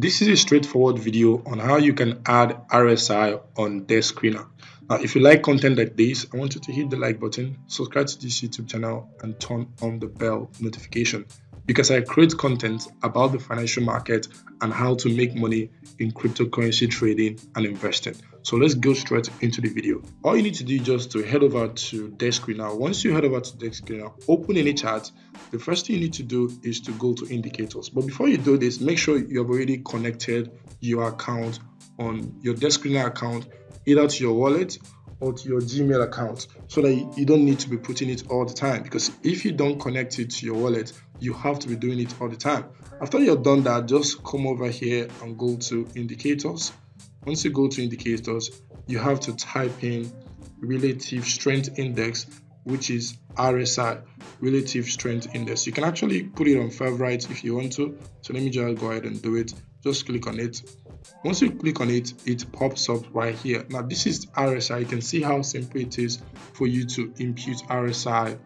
This is a straightforward video on how you can add RSI on Dexscreener. Now, if you like content like this, I want you to hit the like button, subscribe to this YouTube channel, and turn on the bell notification because I create content about the financial market and how to make money in cryptocurrency trading and investing. So let's go straight into the video. All you need to do is just to head over to Dexscreener. Once you head over to Dexscreener, open any chart. The first thing you need to do is to go to indicators. But before you do this, make sure you have already connected your account on your Dexscreener account, either to your wallet or to your Gmail account, so that you don't need to be putting it all the time. Because if you don't connect it to your wallet, you have to be doing it all the time. After you've done that, just come over here and go to indicators. Once you go to indicators, you have to type in relative strength index, which is RSI, relative strength index. You can actually put it on favorite if you want to. So let me just go ahead and do it. Just click on it. Once you click on it, it pops up right here. Now this is RSI. You can see how simple it is for you to impute RSI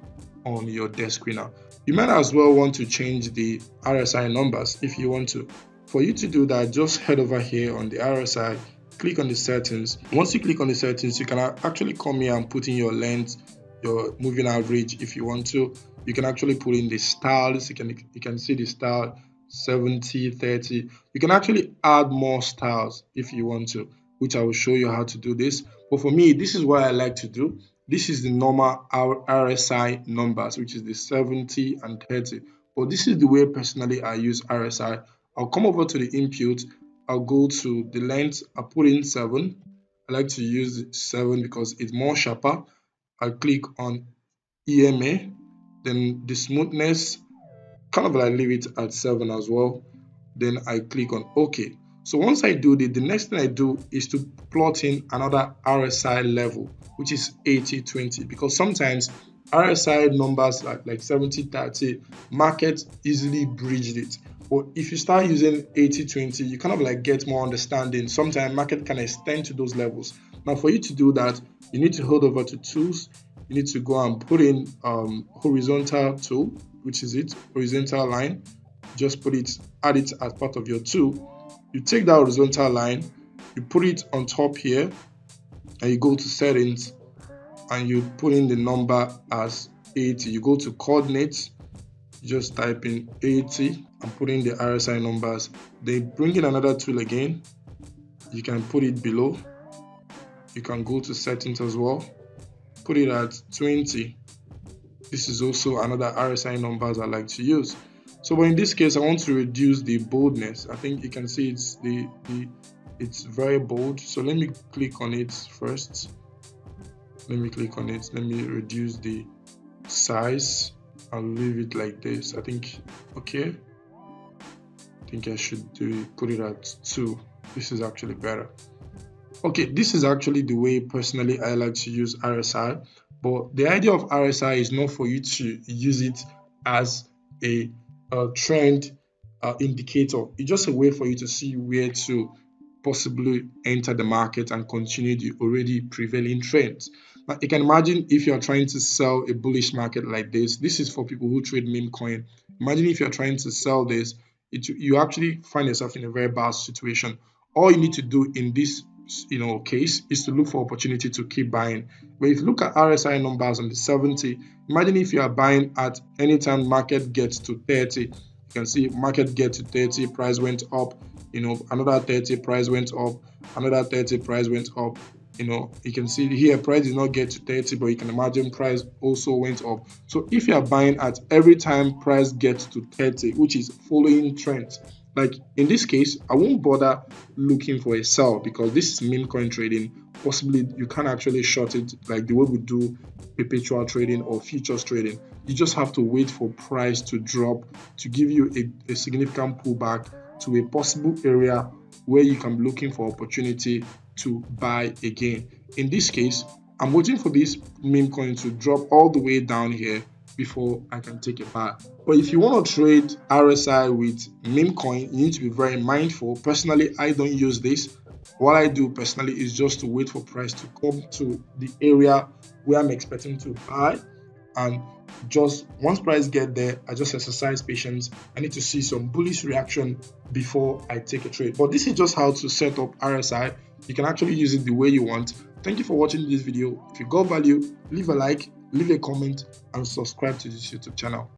on your Dexscreener. You might as well want to change the RSI numbers if you want to. For you to do that, just head over here on the RSI, click on the settings. Once you click on the settings, you can actually come here and put in your length, your moving average if you want to. You can actually put in the styles. You can see the style 70, 30. You can actually add more styles if you want to, which I will show you how to do this. But for me, this is what I like to do. This is the normal RSI numbers, which is the 70 and 30. But this is the way personally I use RSI. I'll come over to the input. I'll go to the length. I'll put in 7. I like to use 7 because it's more sharper. I'll click on EMA. Then the smoothness, kind of like leave it at 7 as well. Then I click on OK. So once I do this, the next thing I do is to plot in another RSI level, which is 80-20, because sometimes RSI numbers like 70-30, market easily bridged it. But if you start using 80-20, you kind of like get more understanding. Sometimes market can extend to those levels. Now for you to do that, you need to hold over to tools. You need to go and put in horizontal tool, which is it, horizontal line. Just add it as part of your tool. You take that horizontal line, you put it on top here, and you go to settings and you put in the number as 80. You go to coordinates, you just type in 80 and put in the RSI numbers. Then bring in another tool again. You can put it below. You can go to settings as well. Put it at 20. This is also another RSI numbers I like to use. So, but in this case, I want to reduce the boldness. I think you can see it's very bold. So let me click on it first. Let me click on it. Let me reduce the size. I'll leave it like this. I think okay. I think I should put it at 2. This is actually better. Okay, this is actually the way personally I like to use RSI. But the idea of RSI is not for you to use it as a trend indicator. It's just a way for you to see where to possibly enter the market and continue the already prevailing trends. Now, you can imagine if you're trying to sell a bullish market like this. This is for people who trade Memecoin. Imagine if you're trying to sell this, you actually find yourself in a very bad situation. All you need to do in this case is to look for opportunity to keep buying. But if you look at RSI numbers on the 70, imagine if you are buying at any time market gets to 30. You can see market get to 30, price went up, another 30, price went up, another 30, price went up. You can see here price did not get to 30, but you can imagine price also went up. So if you are buying at every time price gets to 30, which is following trends, like in this case, I won't bother looking for a sell because this is Memecoin trading. Possibly you can't actually short it like the way we do perpetual trading or futures trading. You just have to wait for price to drop to give you a significant pullback to a possible area where you can be looking for opportunity to buy again. In this case, I'm waiting for this Memecoin to drop all the way down here before I can take a buy. But if you want to trade RSI with Memecoin, you need to be very mindful. Personally, I don't use this. What I do personally is just to wait for price to come to the area where I'm expecting to buy. and just once price get there, I just exercise patience. I need to see some bullish reaction before I take a trade. But this is just how to set up RSI. You can actually use it the way you want. Thank you for watching this video. If you got value, leave a like, leave a comment, and subscribe to this YouTube channel.